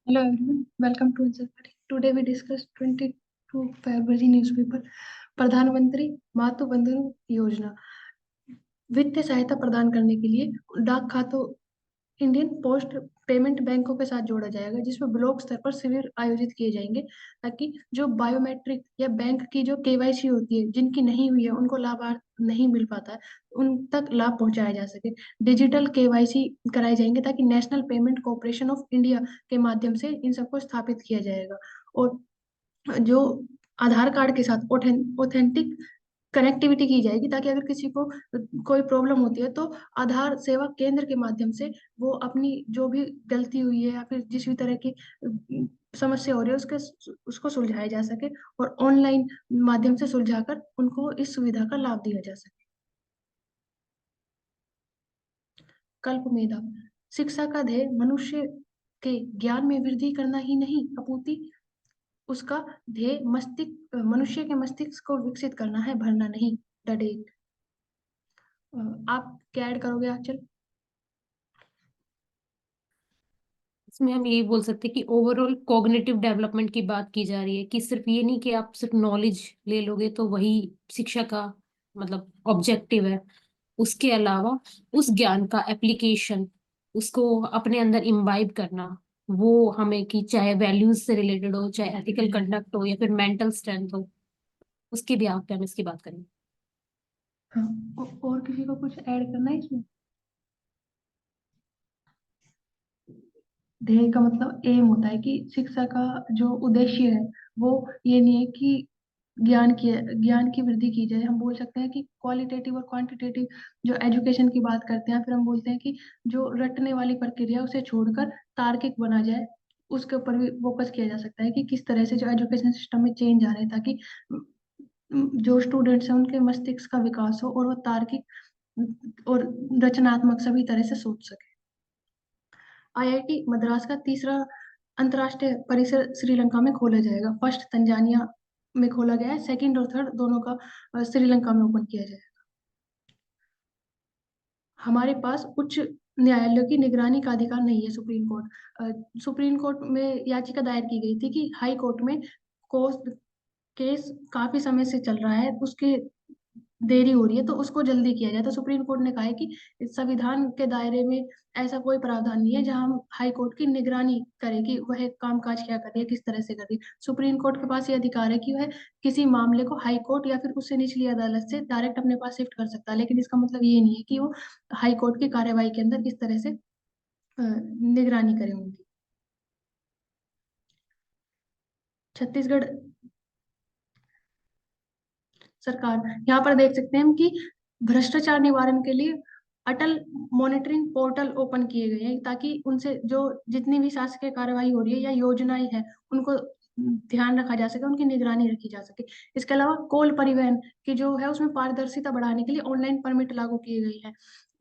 Hello everyone, welcome to Ansarkari. Today we discuss 22 February newspaper प्रधानमंत्री मातृ बंधन योजना। वित्तीय सहायता प्रदान करने के लिए डाक खातों इंडियन पोस्ट पेमेंट बैंकों के साथ जोड़ा जाएगा, जिसमें ब्लॉक स्तर पर शिविर आयोजित किए जाएंगे ताकि जो बायोमेट्रिक या बैंक की जो केवाईसी होती है, जिनकी नहीं हुई है, उनको लाभ नहीं मिल पाता है, उन तक लाभ पहुंचाया जा सके। डिजिटल केवाईसी कराए जाएंगे ताकि national payment corporation of India के माध्यम से इन सबको स्थापित किया जाएगा। और जो आधार कार्ड के साथ ऑथेंटिक कनेक्टिविटी की जाएगी ताकि अगर किसी को कोई प्रॉब्लम होती है तो आधार सेवा केंद्र के माध्यम से वो अपनी जो भी गलती हुई है या फिर जिस भी तरह की समस्या हो रही है उसको सुलझाया जा सके और ऑनलाइन माध्यम से सुलझाकर उनको इस सुविधा का लाभ दिया जा सके। कल्प मेधा। शिक्षा का ध्येय मनुष्य के ज्ञान में वृद्धि करना ही नहीं अपूर्ति उसका ध्येय मस्तिष्क मनुष्य के मस्तिष्क को विकसित करना है, भरना नहीं। डडेक। आप क्या ऐड करोगे आंचल? इसमें हम यही बोल सकते हैं कि ओवरऑल कॉग्निटिव डेवलपमेंट की बात की जा रही है कि सिर्फ ये नहीं कि आप सिर्फ नॉलेज ले लोगे तो वही शिक्षा का मतलब ऑब्जेक्टिव है। उसके अलावा उस ज्ञान का एप्लीकेशन, उसको अपने अंदर इम्बाइब करना, वो हमें कि चाहे वैल्यूज से रिलेटेड हो, चाहे एथिकल कंडक्ट हो या फिर मेंटल स्ट्रेंथ हो, उसके भी आप हम इसकी बात करेंगे। हाँ, और किसी को कुछ ऐड करना है इसमें? ध्येय का मतलब एम होता है कि शिक्षा का जो उद्देश्य है वो ये नहीं है कि ज्ञान की वृद्धि की जाए। हम बोल सकते हैं कि क्वालिटेटिव और क्वांटिटेटिव जो एजुकेशन की बात करते हैं, फिर हम बोलते हैं कि जो रटने वाली प्रक्रिया उसे छोड़कर तार्किक बना जाए, उसके ऊपर भी फोकस किया जा सकता है कि किस तरह से जो एजुकेशन सिस्टम में चेंज आ रहे हैं ताकि जो स्टूडेंट्स हैं उनके मस्तिष्क का विकास हो और वो तार्किक और रचनात्मक सभी तरह से सोच सके। आईआईटी मद्रास का तीसरा अंतर्राष्ट्रीय परिसर श्रीलंका में खोला जाएगा। फर्स्ट तंजानिया में खोला गया है, सेकंड और थर्ड दोनों का श्रीलंका में ओपन किया जाएगा। हमारे पास उच्च न्यायालय की निगरानी का अधिकार नहीं है। सुप्रीम कोर्ट में याचिका दायर की गई थी कि हाई कोर्ट में कोर्ट केस काफी समय से चल रहा है, उसके देरी हो रही है, तो उसको जल्दी किया जाए। तो सुप्रीम कोर्ट ने कहा है कि इस संविधान के दायरे में ऐसा कोई प्रावधान नहीं है जहां हम हाई कोर्ट की निगरानी करें कि वह कामकाज क्या कर रही है, किस तरह से कर रही है। सुप्रीम कोर्ट के पास ये अधिकार है कि वह किसी मामले को हाई कोर्ट या फिर उससे निचली अदालत से डायरेक्ट अपने पास शिफ्ट कर सकता है, लेकिन इसका मतलब ये नहीं है कि वो हाई कोर्ट की कार्यवाही के अंदर किस तरह से निगरानी करें उनकी। छत्तीसगढ़ सरकार, यहाँ पर देख सकते हैं हम कि भ्रष्टाचार निवारण के लिए अटल मॉनिटरिंग पोर्टल ओपन किए गए हैं ताकि उनसे जो जितनी भी शासकीय कार्यवाही हो रही है या योजनाएं हैं उनको ध्यान रखा जा सके, उनकी निगरानी रखी जा सके। इसके अलावा कोल परिवहन की जो है उसमें पारदर्शिता बढ़ाने के लिए ऑनलाइन परमिट लागू किए गए हैं।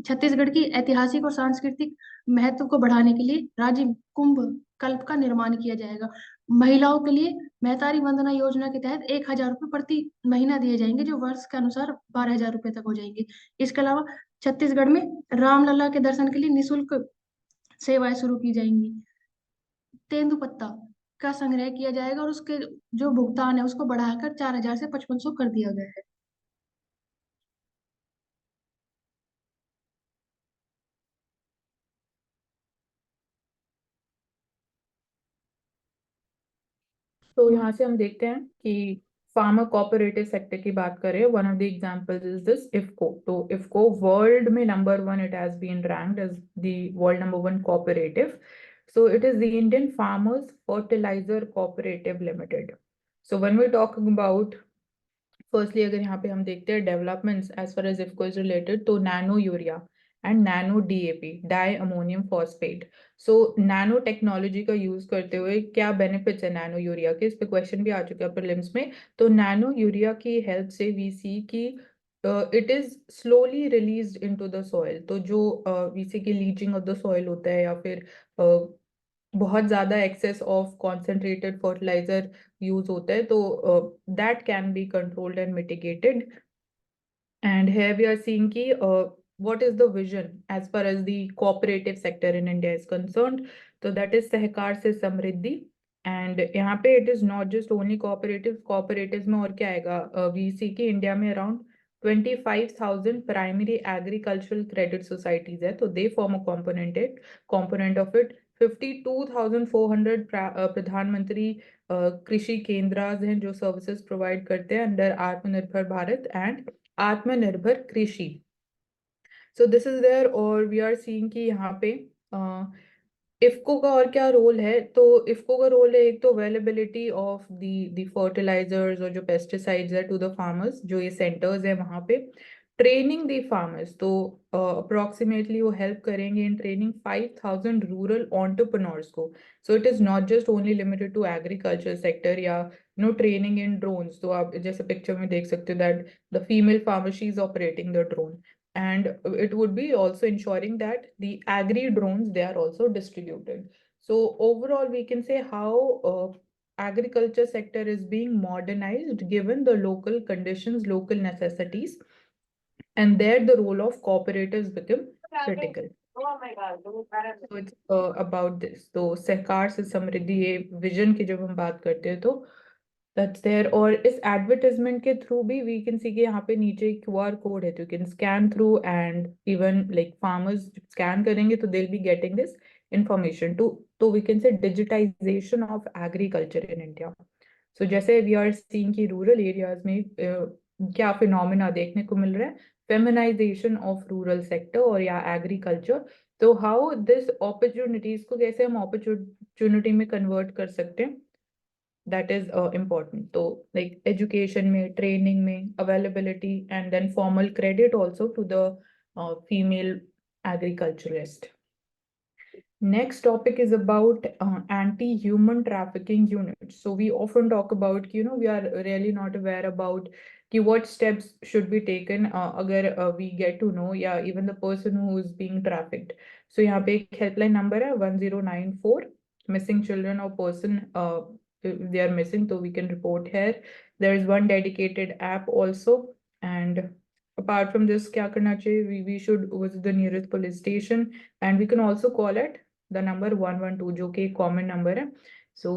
छत्तीसगढ़ की ऐतिहासिक और सांस्कृतिक महत्व को बढ़ाने के लिए राज्य कुंभ कल्प का निर्माण किया जाएगा। महिलाओं के लिए महतारी वंदना योजना के तहत 1,000 रुपये प्रति महीना दिए जाएंगे, जो वर्ष के अनुसार 12,000 रुपये तक हो जाएंगे। इसके अलावा छत्तीसगढ़ में रामलला के दर्शन के लिए निःशुल्क सेवाएं शुरू की जाएंगी। तेंदुपत्ता का संग्रह किया जाएगा और उसके जो भुगतान है उसको बढ़ाकर 4,000 से 5,500 कर दिया गया है। तो यहाँ से हम देखते हैं कि फार्मर कोऑपरेटिव सेक्टर की बात करें, one of the examples is this IFFCO. तो इफको वर्ल्ड में number 1, it has been ranked as the world number 1 cooperative. So it is the Indian Farmers Fertilizer Cooperative Limited. So when we talk about, firstly अगर यहाँ पे हम देखते हैं developments as far as IFFCO is related, तो nano urea and nano DAP, di ammonium phosphate. So nano technology का use करते हुए क्या बेनिफिट्स है नैनो यूरिया के, इस पे क्वेश्चन भी आ चुका है प्रीलिम्स में. तो नैनो यूरिया की हेल्प से वी सी की it is slowly released into the soil. तो जो वी सी की लीचिंग ऑफ द सॉइल होता है या फिर बहुत ज्यादा excess of concentrated fertiliser use होता है, तो that can be controlled and mitigated. And here we are seeing कि what is the vision as far as the cooperative sector in India is concerned. So that is सहकार से समृद्धि. And यहाँ पे it is not just only cooperatives में और क्या आएगा, we see कि India में around 25,000 primary agricultural credit societies है, तो they form a component of it. 52,400 प्रधानमंत्री कृषि केंद्रास हैं जो सर्विसेज प्रोवाइड करते हैं अंडर आत्मनिर्भर भारत एंड आत्मनिर्भर कृषि. So this is there, और we are seeing कि यहाँ पे इफ्को का और क्या रोल है. तो इफ्को का रोल है एक तो अवेलेबिलिटी ऑफ दी फर्टिलाइजर्स और जो पेस्टिसाइड्स है टू द फार्मर्स, जो ये सेंटर्स है वहाँ पे. ट्रेनिंग दी फार्मर्स, तो अप्रोक्सीमेटली वो हेल्प करेंगे इन ट्रेनिंग 5,000 रूरल एंटरप्रेन्योर्स को. So it is not just only limited to agriculture sector या ट्रेनिंग इन ड्रोन्स. तो आप जैसे पिक्चर में देख सकते हो that the female farmer she is operating the drone. And it would be also ensuring that the agri drones, they are also distributed. So overall we can say how agriculture sector is being modernized given the local conditions, local necessities, and there the role of cooperatives become critical. So it's about this. तो सहकार से समृद्धि, ये vision की जब हम बात करते हैं तो that's there. और इस एडवर्टाइजमेंट के थ्रू भी वी कैन सी कि यहाँ पे नीचे QR कोड है, तो you can scan through and even like farmers scan करेंगे तो they will be getting this information too. तो we can say digitization of agriculture in India. So जैसे वी आर सीइंग कि रूरल एरियाज में क्या phenomena देखने को मिल रहा है, फेमिनाइजेशन ऑफ रूरल सेक्टर और या एग्रीकल्चर. तो हाउ दिस अपॉर्चुनिटीज को कैसे हम अपॉर्चुनिटी में कन्वर्ट कर सकते हैं, that is important. So like education में, training में, availability, and then formal credit also to the female agriculturist. Next topic is about anti-human trafficking units. So we often talk about, we are really not aware about what steps should be taken agar we get to know, yeah, even the person who is being trafficked. So यहाँ पे एक helpline number है 1094, missing children or person they are missing, so we can report here. There is one dedicated app also, and apart from this क्या करना चाहिए, we should visit the nearest police station, and we can also call it the number 112 जो कि common number है. So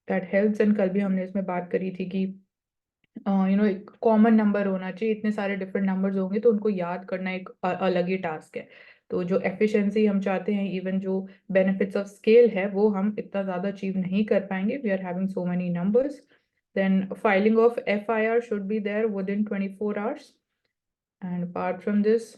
that helps. And कल भी हमने इसमें बात करी थी कि एक कॉमन नंबर होना चाहिए. इतने सारे डिफरेंट नंबर्स होंगे तो उनको याद करना एक अलग ही टास्क है. तो जो एफिशिएंसी हम चाहते हैं, इवन जो बेनिफिट्स ऑफ स्केल है, वो हम इतना ज़्यादा अचीव नहीं कर पाएंगे. We are having so many numbers. Then filing of FIR should be there within 24 hours. And apart from this,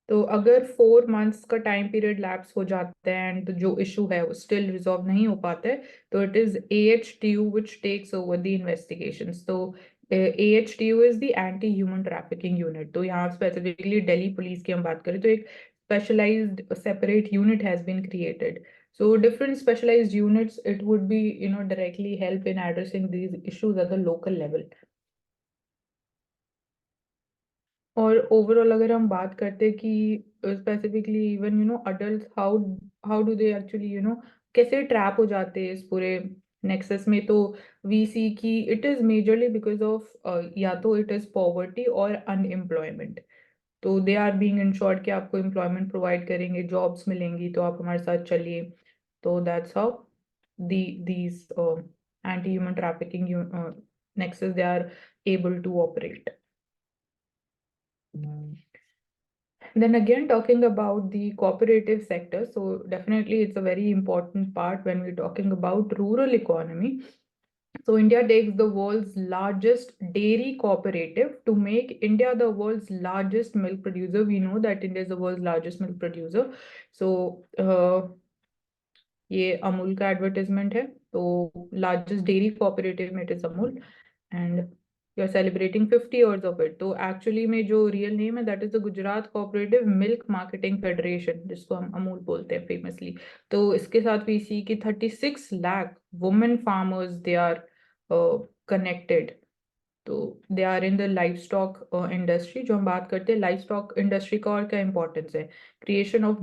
तो अगर 4 months का टाइम पीरियड लैप्स हो जाता है एंड जो इशू है वो स्टिल रिजॉल्व नहीं हो पाता है, तो it is AHTU which takes over the investigations. तो AHTU is the anti human trafficking unit. तो यहाँ स्पेसिफिकली दिल्ली पुलिस की हम बात करें तो एक specialised separate unit has been created. So different specialized units, it would be directly help in addressing these issues at the local level. और overall अगर हम बात करते कि specifically even adult how do they actually कैसे trap हो जाते हैं इस पूरे नेक्सस में, तो वी सी कि it is majorly because of या तो इट इज पॉवर्टी और अनएम्प्लॉयमेंट. तो दे आर बीइंग इंश्योर्ड कि आपको एम्प्लॉयमेंट प्रोवाइड करेंगे, जॉब्स मिलेंगी तो आप हमारे साथ चलिए. तो that's how these anti-human trafficking nexus they are able to operate. Then again, talking about the cooperative sector, so definitely it's a very important part when we're talking about rural economy. So India takes the world's largest dairy cooperative to make India the world's largest milk producer. We know that India is the world's largest milk producer. So ये अमूल का advertisement है. तो largest dairy cooperative में it is Amul, and you are celebrating 50 years of it. तो actually में जो real name है that is the Gujarat cooperative milk marketing federation, जिसको हम अमूल बोलते हैं फेमसली. तो इसके साथ भी सी की 36 lakh women farmers they are connected. तो they are in the life stock industry. जो हम बात करते हैं लाइफ स्टॉक इंडस्ट्री का और क्या इंपॉर्टेंस है, creation of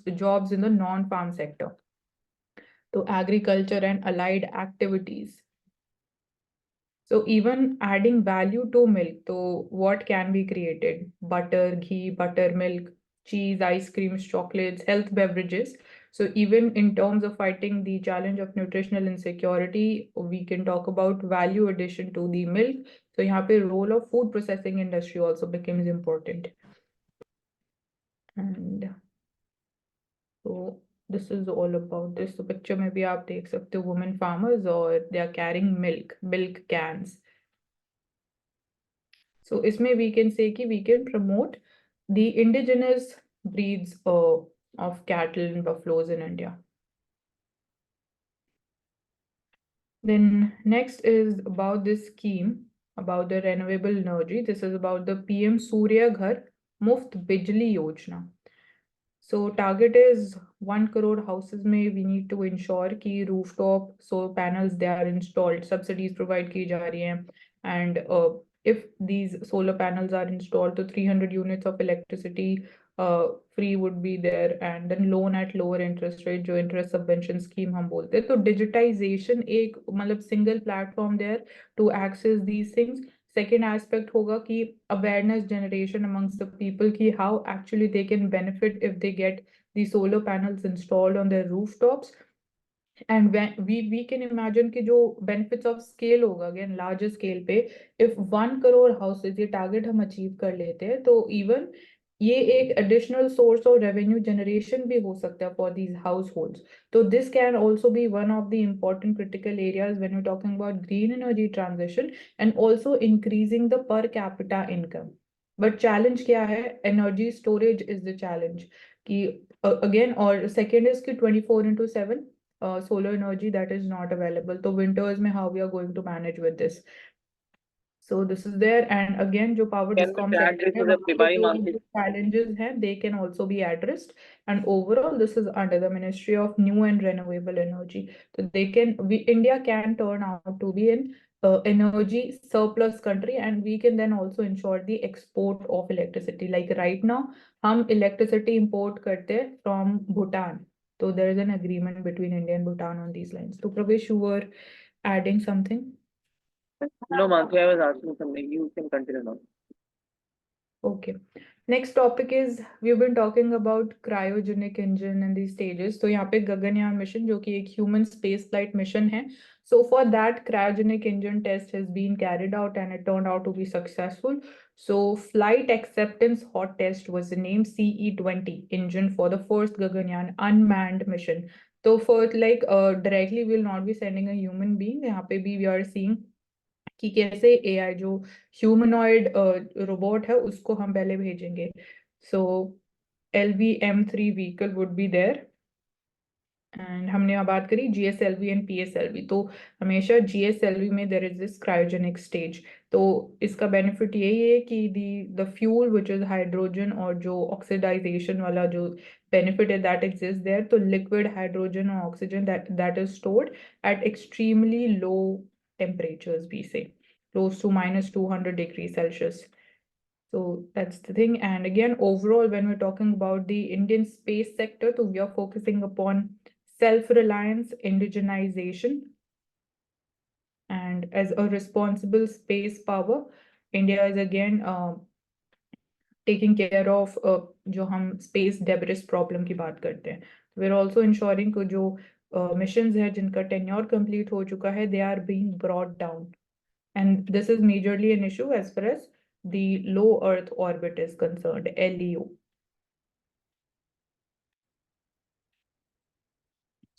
jobs in the non farm sector. तो agriculture and allied activities. So even adding value to milk, so what can be created? Butter, ghee, buttermilk, cheese, ice creams, chocolates, health beverages. So even in terms of fighting the challenge of nutritional insecurity, we can talk about value addition to the milk. So यहाँ पे role of food processing industry also becomes important. And so this is all about this. So picture में भी आप देख सकते हो women farmers और they are carrying milk cans. So इसमें we can say कि we can promote the indigenous breeds of cattle and buffaloes in India. Then next is about this scheme about the renewable energy. This is about the PM Surya Ghar Muft Bijli Yojana. So target is 1 crore houses में we need to ensure कि rooftop solar panels they are installed, subsidies provide की जा रही हैं, and if these solar panels are installed तो 300 units of electricity free would be there, and then loan at lower interest rate जो interest subvention scheme हम बोलते हैं. तो digitization एक मतलब single platform there to access these things. Second aspect होगा कि awareness generation amongst the people कि how actually they can benefit if they get the solar panels installed on their rooftops. And when we can imagine कि जो benefits of scale होगा again larger scale पे, if 1 crore houses ये target हम achieve कर लेते हैं तो even ये एक additional source of revenue generation भी हो सकता है for these households. So this can also be one of the important critical areas when we're talking about green energy transition and also increasing the per capita income. But challenge क्या है? Energy storage is the challenge. कि again और second is कि 24/7 solar energy that is not available. So winters में how we are going to manage with this? So this is there, and again जो power discom sector है वहाँ पे जो challenges हैं they can also be addressed, and overall this is under the Ministry of New and Renewable Energy. So India can turn out to be an energy surplus country, and we can then also ensure the export of electricity. Like right now हम electricity import करते हैं from Bhutan. So there is an agreement between India and Bhutan on these lines. So Pravesh, you were adding something? No, Mansi, I was asking something. You can continue now. Okay. Next topic is we've been talking about cryogenic engine and these stages. So यहाँ पे Gaganyaan mission जो कि एक human space flight mission है. So for that cryogenic engine test has been carried out and it turned out to be successful. So flight acceptance hot test was named CE-20 engine for the first Gaganyaan unmanned mission. So for like directly we'll not be sending a human being. यहाँ पे भी we are seeing कि कैसे AI जो humanoid robot है उसको हम पहले भेजेंगे. So LVM3 vehicle would be there, and हमने यहाँ बात करी GSLV एंड PSLV. तो हमेशा GSLV में there is this cryogenic stage. तो इसका बेनिफिट यही है कि the fuel which is hydrogen और जो ऑक्सीडाइजेशन वाला जो benefit is that exists there. So liquid hydrogen or oxygen that is stored at extremely low temperatures, we say close to -200 degrees Celsius. So that's the thing. And again, overall, when we're talking about the Indian space sector, so we are focusing upon self-reliance, indigenization, and as a responsible space power, India is again taking care of जो हम space debris problem की बात करते हैं. We're also ensuring कि जो missions है जिनका tenure complete हो चुका है, they are being brought down. And this is majorly an issue as far as the low Earth orbit is concerned, LEO.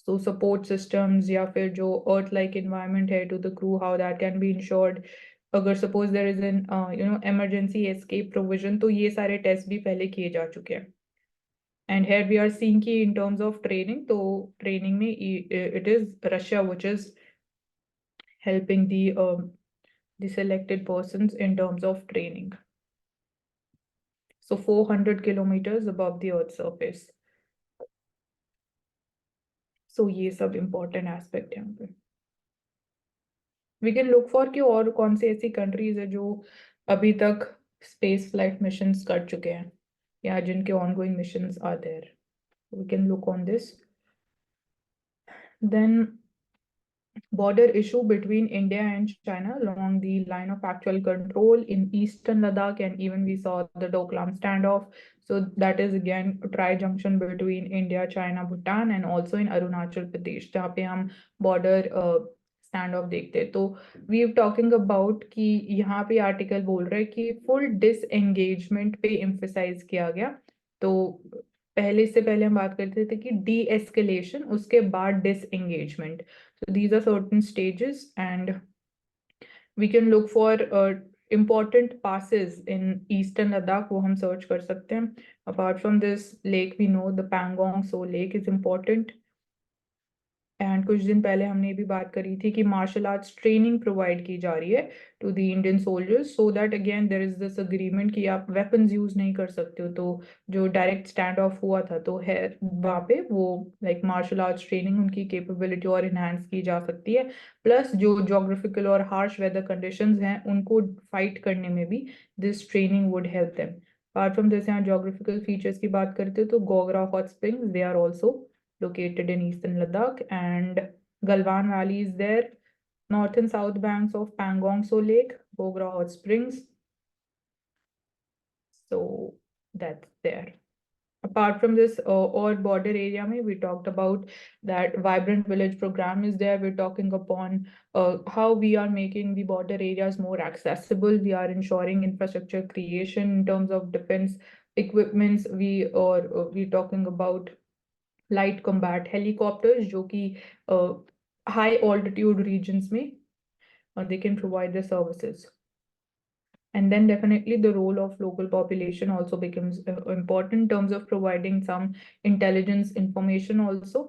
So support systems या फिर जो Earth-like environment है to the crew, how that can be ensured. अगर suppose there is an emergency escape provision, तो ये सारे tests भी पहले किए जा चुके हैं. And here we are seeing कि in terms of training, तो training में it is Russia which is helping the selected persons in terms of training. So 400 kilometers above the Earth's surface. So ये सब important aspect है यहाँ पे. We can look for कि और कौन से ऐसी countries है जो अभी तक space flight missions कर चुके हैं या जिनके ongoing missions are there. We can look on this. Then border issue between India and China along the line of actual control in eastern Ladakh, and even we saw the Doklam standoff. So that is again a tri-junction between India, China, Bhutan, and also in Arunachal Pradesh, जहाँ पे हम border standoff देखते हैं. तो we are talking about कि यहाँ पे article बोल रहा है कि full disengagement पे emphasize किया गया. तो इससे पहले हम बात करते थे कि de-escalation, उसके बाद disengagement. So these are certain stages, and we can look for important passes in eastern Ladakh, वो हम search कर सकते हैं. Apart from this lake, we know the Pangong Tso lake is important. And कुछ दिन पहले हमने भी बात करी थी कि मार्शल आर्ट्स ट्रेनिंग प्रोवाइड की जा रही है to the Indian soldiers, so that again there is this agreement कि आप वेपन्स यूज नहीं कर सकते हो. तो जो डायरेक्ट स्टैंड ऑफ हुआ था तो है वहाँ पे वो लाइक मार्शल आर्ट्स ट्रेनिंग उनकी कैपेबिलिटी और इनहांस की जा सकती है. प्लस जो जोग्राफिकल और हार्श वेदर कंडीशंस हैं उनको फाइट करने में भी this training would help them. Apart from this यहाँ जोग्राफिकल फीचर्स की बात करते हैं तो Gogra hot springs, they are also located in eastern Ladakh, and Galwan Valley is there. North and south banks of Pangong Tso Lake, Bogra Hot Springs. So that's there. Apart from this, or border area mein, we talked about that vibrant village program is there. We're talking upon how we are making the border areas more accessible. We are ensuring infrastructure creation in terms of defense equipments. We're talking about light combat helicopters जो कि high altitude regions में they can provide the services. And then definitely the role of local population also becomes important in terms of providing some intelligence information also.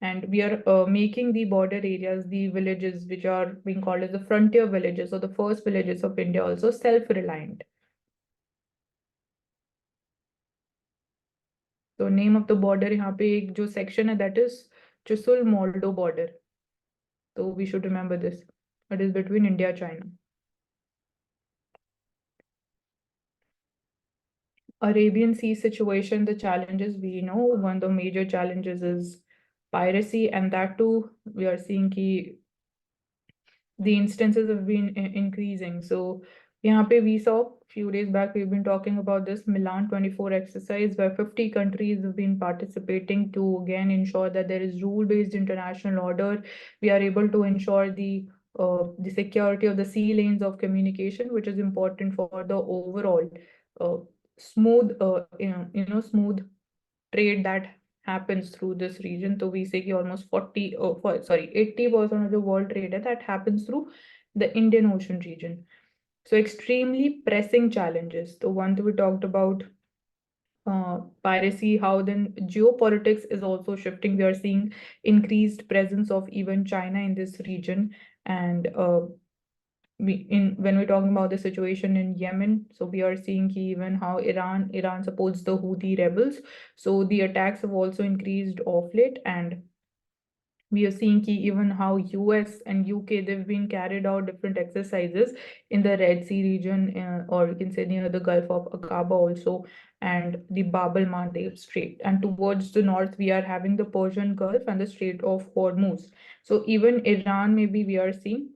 And we are making the border areas, the villages which are being called as the frontier villages or the first villages of India also self-reliant. तो name of the border यहाँ पे एक जो section है that is Chushul Moldo border. तो we should remember this, it is between India China. Arabian Sea situation, the challenges we know, one of the major challenges is piracy, and that too we are seeing ki the instances have been increasing. So यहाँ पे we saw few days back we've been talking about this Milan 24 exercise where 50 countries have been participating to again ensure that there is rule-based international order. We are able to ensure the security of the sea lanes of communication, which is important for the overall smooth smooth trade that happens through this region. So we say almost 80% of the world trade that happens through the Indian Ocean region. So extremely pressing challenges. The one that we talked about piracy, how then geopolitics is also shifting. We are seeing increased presence of even China in this region. And when we're talking about the situation in Yemen, so we are seeing even how Iran supports the Houthi rebels. So the attacks have also increased of late, and we are seeing even how US and UK, they've been carried out different exercises in the Red Sea region, or you can say near the Gulf of Aqaba also, and the Bab el-Mandeb Strait. And towards the north, we are having the Persian Gulf and the Strait of Hormuz. So even Iran, maybe we are seeing,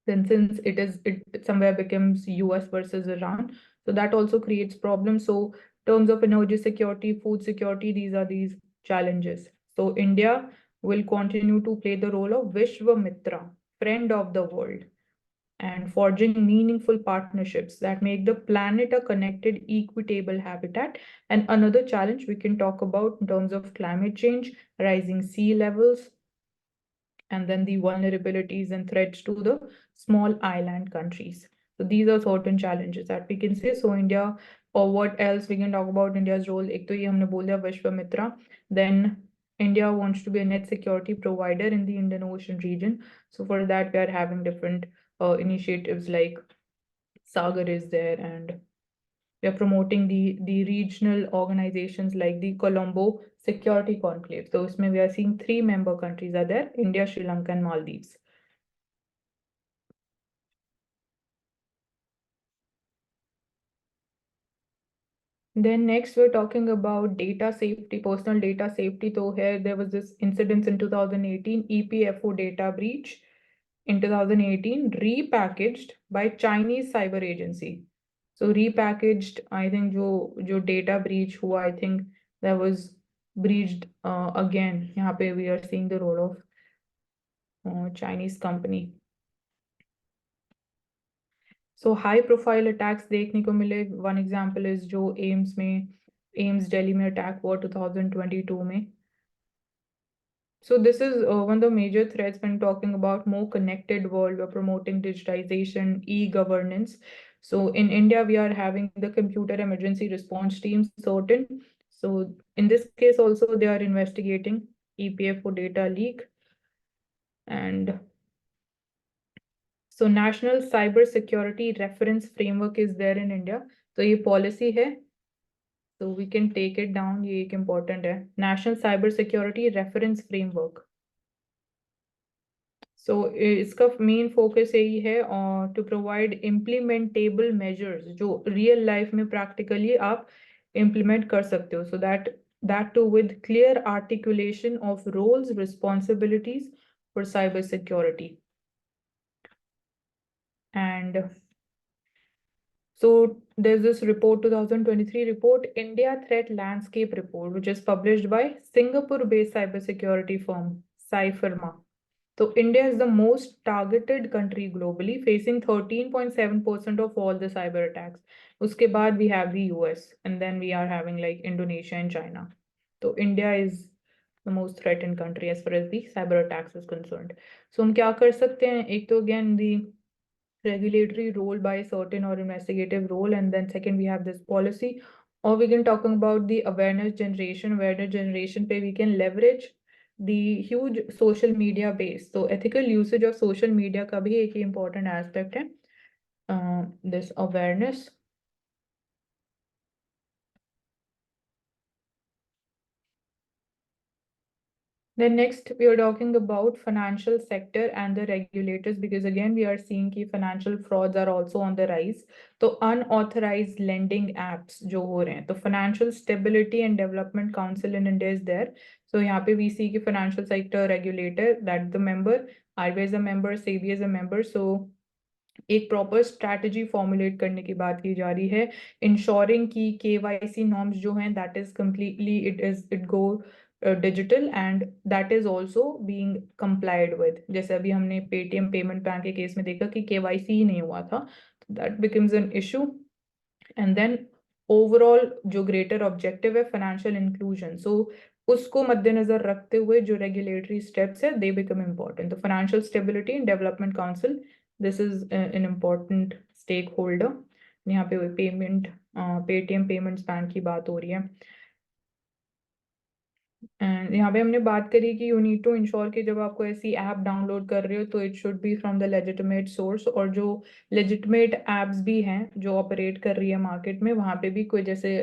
then since it somewhere becomes US versus Iran, so that also creates problems. So terms of energy security, food security, these are these challenges. So India will continue to play the role of Vishwamitra, friend of the world, and forging meaningful partnerships that make the planet a connected, equitable habitat. And another challenge we can talk about in terms of climate change, rising sea levels, and then the vulnerabilities and threats to the small island countries. So these are certain challenges that we can say. So India, or what else we can talk about India's role? एक तो ये हमने बोल दिया Vishwamitra. Then India wants to be a net security provider in the Indian Ocean region. So for that, we are having different initiatives like Sagar is there, and we are promoting the regional organizations like the Colombo Security Conclave. So we are seeing 3 member countries are there: India, Sri Lanka, and Maldives. Then next we're talking about data safety, personal data safety. So here there was this incident in 2018, EPFO data breach in 2018, repackaged by Chinese cyber agency. So repackaged, I think जो data breach हुआ, I think that was breached again. यहाँ पे we are seeing the role of Chinese company. So high profile attacks देखने को मिले. One example is जो AIIMS Delhi में attack हुआ 2022 में. So this is one of the major threats when talking about more connected world. We're promoting digitization, e-governance. So in India, we are having the computer emergency response teams certain. So in this case also, they are investigating EPFO data leak. And so National Cyber Security Reference Framework is there in India. So ये policy है. So we can take it down. ये एक important है. National Cyber Security Reference Framework. So इसका main focus यही है to provide implementable measures जो real life में प्रैक्टिकली आप इम्प्लीमेंट कर सकते हो. So that to with clear articulation of roles responsibilities for cyber security. And so there's this report, 2023 report, India Threat Landscape Report, which is published by Singapore-based cybersecurity firm Cypherma. So India is the most targeted country globally, facing 13.7% of all the cyber attacks. Uske baad we have the US, and then we are having like Indonesia and China. So India is the most threatened country as far as the cyber attacks is concerned. So हम क्या कर सकते हैं? एक तो again the regulatory role by certain or investigative role, and then second we have this policy, or we can talk about the awareness generation पे we can leverage the huge social media base. So ethical usage of social media का भी एक important aspect है. This awareness. Then next we are talking about financial sector and the regulators, because again we are seeing कि financial frauds are also on the rise. तो unauthorized lending apps जो हो रहे हैं, तो Financial Stability and Development Council in India is there. So यहाँ पे we see कि financial sector regulator, that the member, RBI is a member, SEBI is a member. So एक प्रॉपर स्ट्रैटेजी फॉर्मुलेट करने की बात की जा रही है, इंश्योरिंग की KYC नॉर्म्स जो हैं that is completely it go digital and that is also being complied with. जैसे अभी हमने पेटीएम पेमेंट बैंक के केस में देखा कि KYC ही नहीं हुआ था, that becomes an issue. And then overall जो ग्रेटर ऑब्जेक्टिव है फाइनेंशियल इंक्लूजन, सो उसको मद्देनजर रखते हुए जो रेगुलेटरी स्टेप्स है दे बिकम इम्पोर्टेंट. तो financial stability and development council, this is an important stakeholder. यहाँ पे पेमेंट पेटीएम पेमेंट्स बैंक की बात हो रही है. एंड यहाँ पे हमने बात करी कि यू नीड टू इंश्योर कि जब आपको ऐसी ऐप डाउनलोड कर रहे हो तो it should be from the legitimate source. और जो लेजिटिमेट एप्स भी हैं जो ऑपरेट कर रही है मार्केट में, वहाँ पे भी कोई जैसे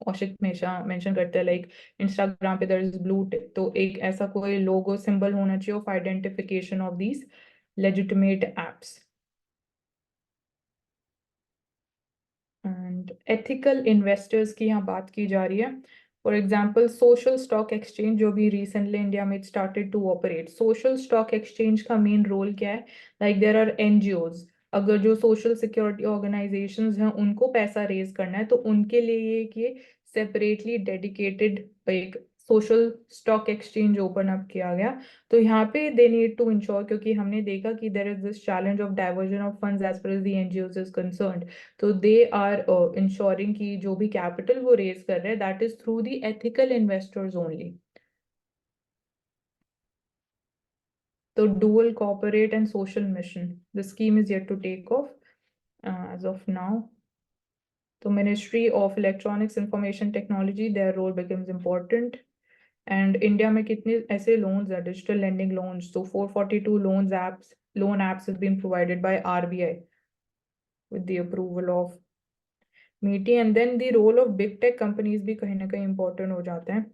औशिक हमेशा मेंशन करते हैं लाइक इंस्टाग्राम पे देयर इज ब्लू टिक, तो एक ऐसा कोई लोगो सिंबल होना चाहिए of identification of these legitimate apps. And ethical investors की यहाँ बात की जा रही है. For example, social stock exchange जो भी recently India में started to operate. Social stock exchange का main role क्या है? Like there are NGOs. अगर जो social security organizations हैं उनको पैसा raise करना है तो उनके लिए ये separately dedicated एक social stock exchange open up किया गया. तो यहाँ पे दे नीड टू इंश्योर, क्योंकि हमने देखा कि there is this challenge of diversion of funds as far as the NGOs is concerned. तो दे आर इंश्योरिंग कि जो भी कैपिटल वो रेज कर रहे हैं that is through the ethical investors only. तो dual corporate and social mission, the scheme is yet to take off as of now. So Ministry of Electronics Information Technology, their role becomes important. And India में कितने ऐसे loans है, digital lending loans, so 442 loan apps have been provided by RBI with the approval of MITI. And then the role of big tech companies भी कहीं ना कहीं important हो जाते हैं.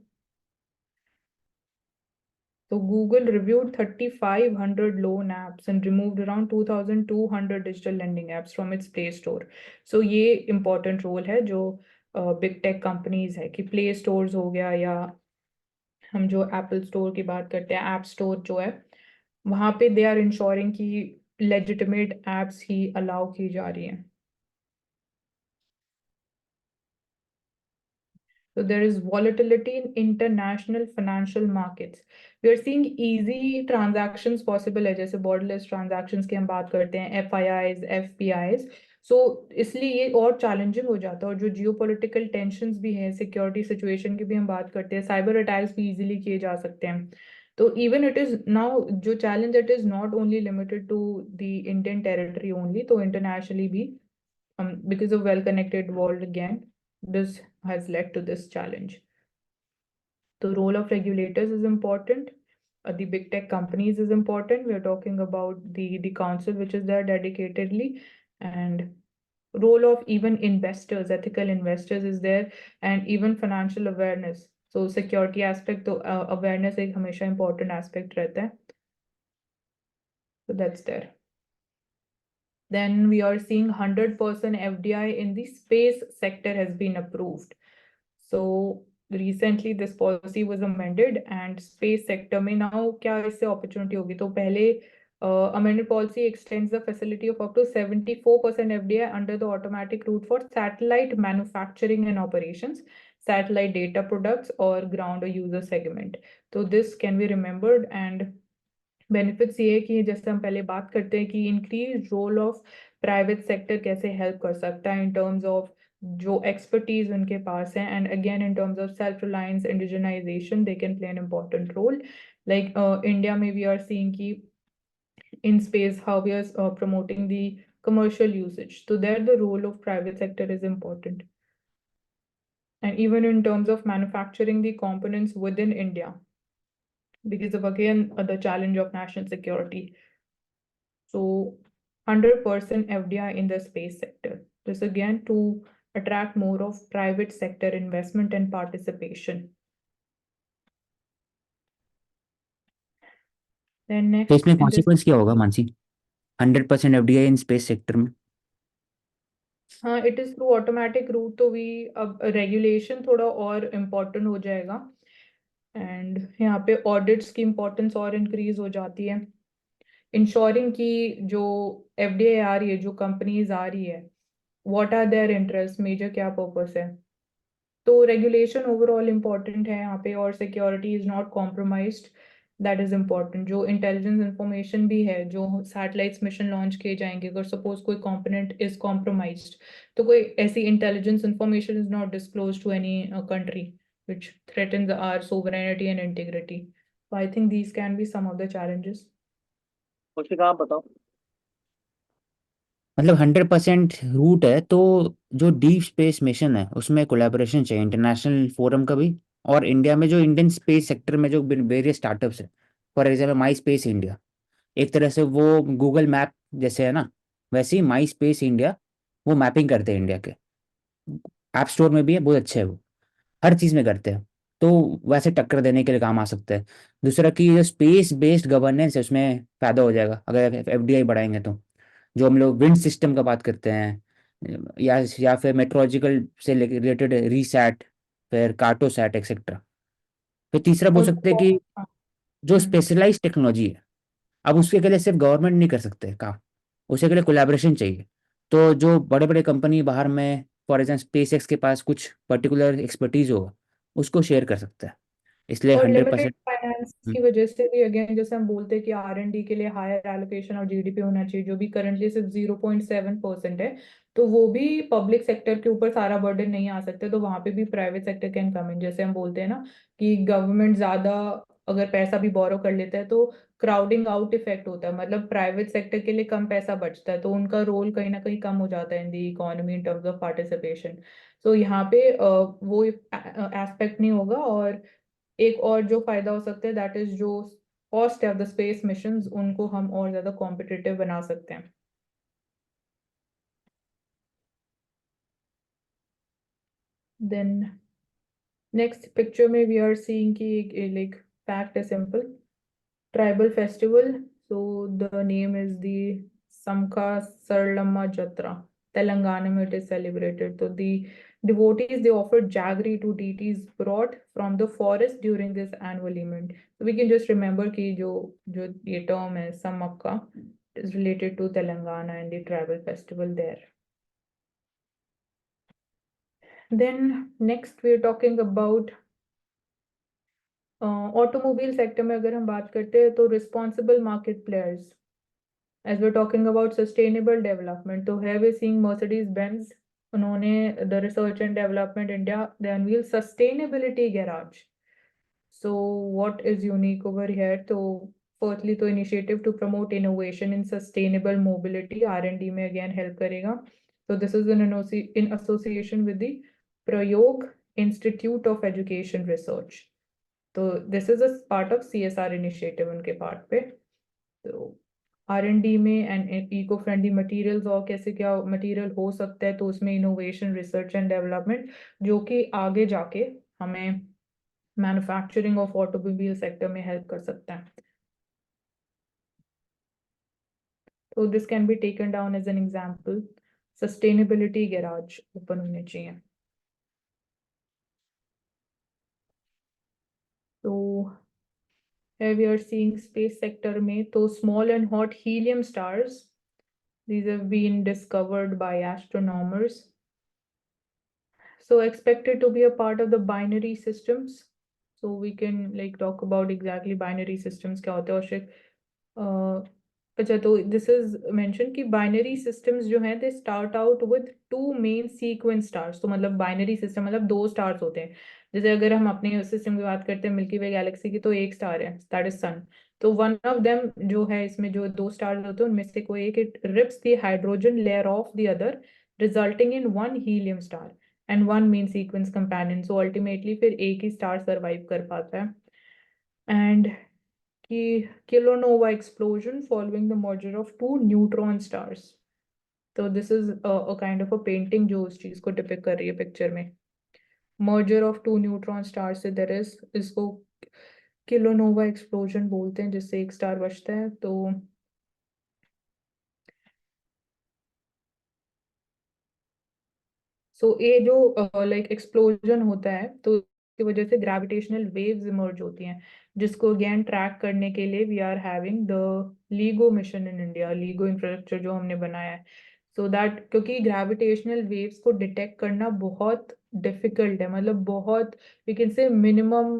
So Google reviewed 3,500 loan apps and removed around 2,200 digital lending apps from its Play Store. So ये important role है जो बिग टेक कंपनीज है कि प्ले स्टोर्स हो गया, या हम जो एप्पल स्टोर की बात करते हैं, ऐप स्टोर जो है, वहां पे दे आर इंश्योरिंग कि लेजिटिमेट एप्स ही अलाउ की जा रही हैं. So there is volatility in international financial markets. We are seeing easy transactions possible है, जैसे borderless transactions की हम बात करते हैं, FIIs, FPIs. So इसलिए ये और challenging हो जाता है, और जो geopolitical tensions भी हैं, security situation की भी हम बात करते हैं, cyber attacks भी easily किए जा सकते हैं. तो even it is now जो challenge, it is not only limited to the Indian territory only, तो internationally भी because of well-connected world again, this has led to this challenge. The role of regulators is important. The big tech companies is important. We are talking about the council, which is there dedicatedly, and role of even investors, ethical investors is there, and even financial awareness. So security aspect, तो awareness एक हमेशा important aspect रहता है. So that's there. Then we are seeing 100% FDI in the space sector has been approved. So recently this policy was amended, and space sector में now क्या इससे opportunity होगी? तो पहले amended policy extends the facility of up to 74% FDI under the automatic route for satellite manufacturing and operations, satellite data products or ground or user segment. So this can be remembered, and benefits ये है कि जैसे हम पहले बात करते हैं कि increase role of private sector कैसे हेल्प कर सकता है इन टर्म्स ऑफ जो एक्सपर्टीज उनके पास है, and again in terms of self reliance, indigenization, they can play an important role. Like India में वी आर सीइंग कि in space how we are promoting the commercial usage, so there the role of private sector is important. And even in terms of manufacturing the components within India, because of again the challenge of national security. So 100% FDI in the space sector. This again to attract more of private sector investment and participation. Then तो next इसमें in this, consequence क्या होगा Mansi, 100% FDI in space sector में? it is through automatic route, तो we अब regulation थोड़ा और important हो जाएगा, and यहाँ पे audits की importance और increase हो जाती है. Ensuring कि जो FDI आ रही है, जो companies आ रही है, what are their interests, major क्या purpose है. तो रेगुलेशन ओवरऑल इम्पोर्टेंट है यहाँ पे, और security is not compromised, that is important. जो इंटेलिजेंस इंफॉर्मेशन भी है, जो सैटेलाइट्स मिशन लॉन्च किए जाएंगे, अगर सपोज कोई कंपोनेंट इज कॉम्प्रोमाइज्ड, तो कोई ऐसी intelligence information is not disclose to any country which threatens our sovereignty and integrity. So I think these can be some of the challenges. मुझे कहाँ बताओ. मतलब 100% रूट है, तो जो डीप स्पेस मिशन है उसमें कोलैबोरेशन चाहिए इंटरनेशनल फोरम का भी, और इंडिया में जो इंडियन स्पेस सेक्टर में जो वेरियस स्टार्टअप्स है, for example my space India, एक तरह से वो गूगल मैप जैसे है ना, वैसे ही माई स्पेस इंडिया वो मैपिंग करते हैं इंडिया के, ऐप स्टोर में भी है, बहुत अच्छे है वो, हर चीज़ में करते हैं, तो वैसे टक्कर देने के लिए काम आ सकता है. दूसरा कि जो स्पेस बेस्ड गवर्नेंस है उसमें फ़ायदा हो जाएगा अगर एफडीआई बढ़ाएंगे तो. जो हम लोग विंड सिस्टम का बात करते हैं, या फिर मेट्रोलॉजिकल से रिलेटेड रीसैट, फिर कार्टोसैट एक्सेट्रा. फिर तीसरा बोल और सकते हैं कि जो स्पेशलाइज टेक्नोलॉजी है, अब उसके के लिए सिर्फ गवर्नमेंट नहीं कर सकते काम, उसके के लिए कोलैबोरेशन चाहिए. तो जो बड़े बड़े कंपनी बाहर में, फॉर एग्जाम्पल स्पेस एक्स के पास कुछ पर्टिकुलर एक्सपर्टीज होगा, उसको शेयर कर सकता है, इसलिए और हंड्रेड लिमिटेड परसेंट फाइनेंस की वजह से भी अगेन जैसे हम बोलते हैं कि R&D के लिए हायर एलोकेशन और जीडीपी होना चाहिए, जो भी करंटली सिर्फ 0.7% है, तो वो भी पब्लिक सेक्टर के ऊपर सारा बर्डन नहीं आ सकते, तो वहां पे भी प्राइवेट सेक्टर कैन कम इन. जैसे हम बोलते हैं ना कि गवर्नमेंट ज्यादा अगर पैसा भी बोरो कर लेता है तो क्राउडिंग आउट इफेक्ट होता है, मतलब प्राइवेट सेक्टर के लिए कम पैसा बचता है, तो उनका रोल कहीं ना कहीं कम हो जाता है in the economy in terms of participation. तो यहाँ पे वो एस्पेक्ट नहीं होगा. और एक और जो फायदा हो सकता है, दैट इज जो cost of the space missions, उनको हम और ज्यादा कॉम्पिटिटिव बना सकते हैं. देन नेक्स्ट पिक्चर में वी आर सीइंग कि लाइक फैक्ट है simple, tribal festival. So the name is the Sammakka Saralamma Jatara, Telangana में इट इज सेलिब्रेटेड. तो दी devotees, they offered jaggery to deities brought from the forest during this annual event. So we can just remember कि जो ये term है Samakka is related to Telangana and the tribal festival there. Then next we are talking about automobile sector में अगर हम बात करते हैं तो responsible market players, as we talking about sustainable development, तो है वी सीइंग मर्सिडीज बेंज, उन्होंने the research and development India they unveil sustainability garage. So what is unique over here? तो firstly तो initiative to promote innovation in sustainable mobility, R&D में again help करेगा. So this is in association with the Prayog Institute of Education Research. तो this is a part of CSR initiative उनके part पे. तो R&D में and eco friendly materials और कैसे क्या मटेरियल हो सकता है, तो उसमें इनोवेशन रिसर्च एंड डेवलपमेंट जो कि आगे जाके हमें मैन्युफैक्चरिंग ऑफ ऑटोमोबाइल सेक्टर में हेल्प कर सकता है. तो this can be taken down as an example. Sustainability garage open होने चाहिए. तो here we are seeing space sector में तो small and hot helium stars, these have been discovered by astronomers. So expected to be a part of the binary systems. So we can like talk about exactly binary systems क्या होते हैं. और अच्छा, तो this is mentioned कि binary systems जो हैं they start out with two main sequence stars. तो मतलब binary system मतलब दो stars होते हैं. जैसे अगर हम अपने सिस्टम की बात करते हैं मिल्की वे गैलेक्सी की, तो एक स्टार है दैट इज सन. तो वन ऑफ देम जो है इसमें जो दो स्टार्स होते हैं उनमें से कोई एक it rips the hydrogen layer of the other resulting in one helium star and one main sequence companion. So ultimately फिर एक ही स्टार सर्वाइव कर पाता है. एंड कि kilonova explosion following the merger of two neutron stars. तो this is a kind of a painting जो उस चीज को डिपिक्ट कर रही है पिक्चर में. merger of two neutron stars से there is, इसको kilonova explosion बोलते हैं जिससे एक स्टार बचता है. तो सो ये जो लाइक एक्सप्लोजन होता है तो की वजह से ग्रेविटेशनल वेव्स इमर्ज होती हैं, जिसको अगेन ट्रैक करने के लिए we are having the LIGO mission in India, LIGO infrastructure जो हमने बनाया है. सो दैट क्योंकि ग्रेविटेशनल वेव्स को डिटेक्ट करना बहुत डिफिकल्ट है, मतलब बहुत वी कैन से मिनिमम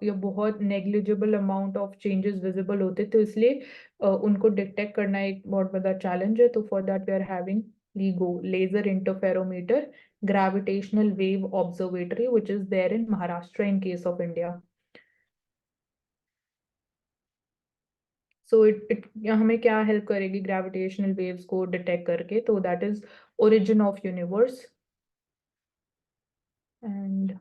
या बहुत negligible amount of changes visible होते, तो इसलिए उनको डिटेक्ट करना एक बहुत बड़ा चैलेंज है. तो for that we are having LIGO, laser interferometer gravitational wave observatory, which is there in Maharashtra in case of India. So it हमें क्या हेल्प करेगी ग्रेविटेशनल वेव्स को डिटेक्ट करके, तो that is origin of universe. And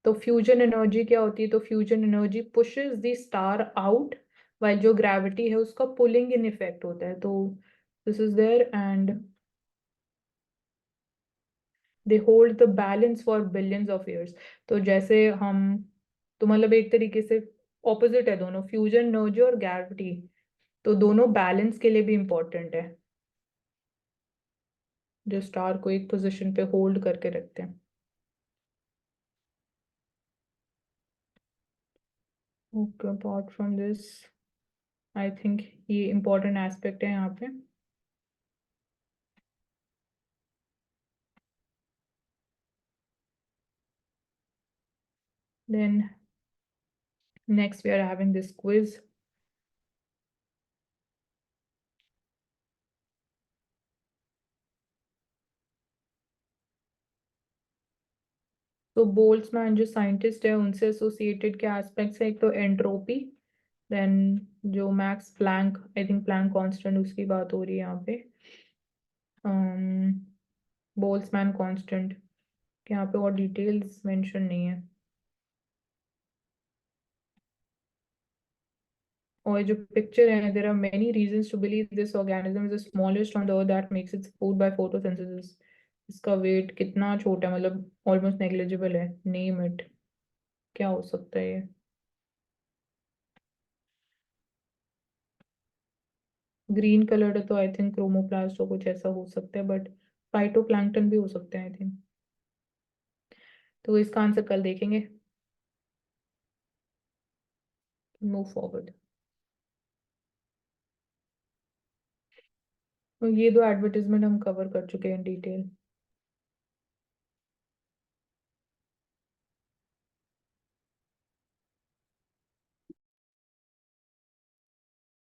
तो fusion energy क्या होती है, तो fusion energy pushes the star out while जो ग्रेविटी है उसका पुलिंग इन इफेक्ट होता है. तो this is there and they hold the balance for billions of years. तो जैसे हम तो मतलब एक तरीके से ऑपोजिट है दोनों, फ्यूजन एनर्जी और ग्रेविटी, तो दोनों बैलेंस के लिए भी इम्पोर्टेंट है, जो स्टार को एक पोजीशन पे होल्ड करके रखते हैं. Okay, apart from this I think ये इम्पोर्टेंट एस्पेक्ट है यहाँ पे. Then next we are having this quiz. तो बोल्ट्जमैन जो साइंटिस्ट है उनसे एसोसिएटेड क्या एस्पेक्ट्स है, एक तो एंट्रोपी, देन जो Max Planck, I think Planck constant उसकी बात हो रही है यहाँ पे, बोल्ट्जमैन कांस्टेंट, यहाँ पे और डिटेल्स मेंशन नहीं है. और जो पिक्चर है, there are many reasons to believe this organism is the smallest on the earth that makes its food by photosynthesis. इसका वेट कितना छोटा है, मतलब ऑलमोस्ट नेग्लिजिबल है. नेम इट, क्या हो सकता है ये. ग्रीन कलर है तो आई थिंक क्रोमोप्लास्ट हो कुछ ऐसा हो सकता है, बट फाइटोप्लैंक्टन भी हो सकते हैं आई थिंक। तो इसका आंसर कल देखेंगे। Move forward. तो ये दो एडवर्टीजमेंट हम कवर कर चुके हैं इन डिटेल।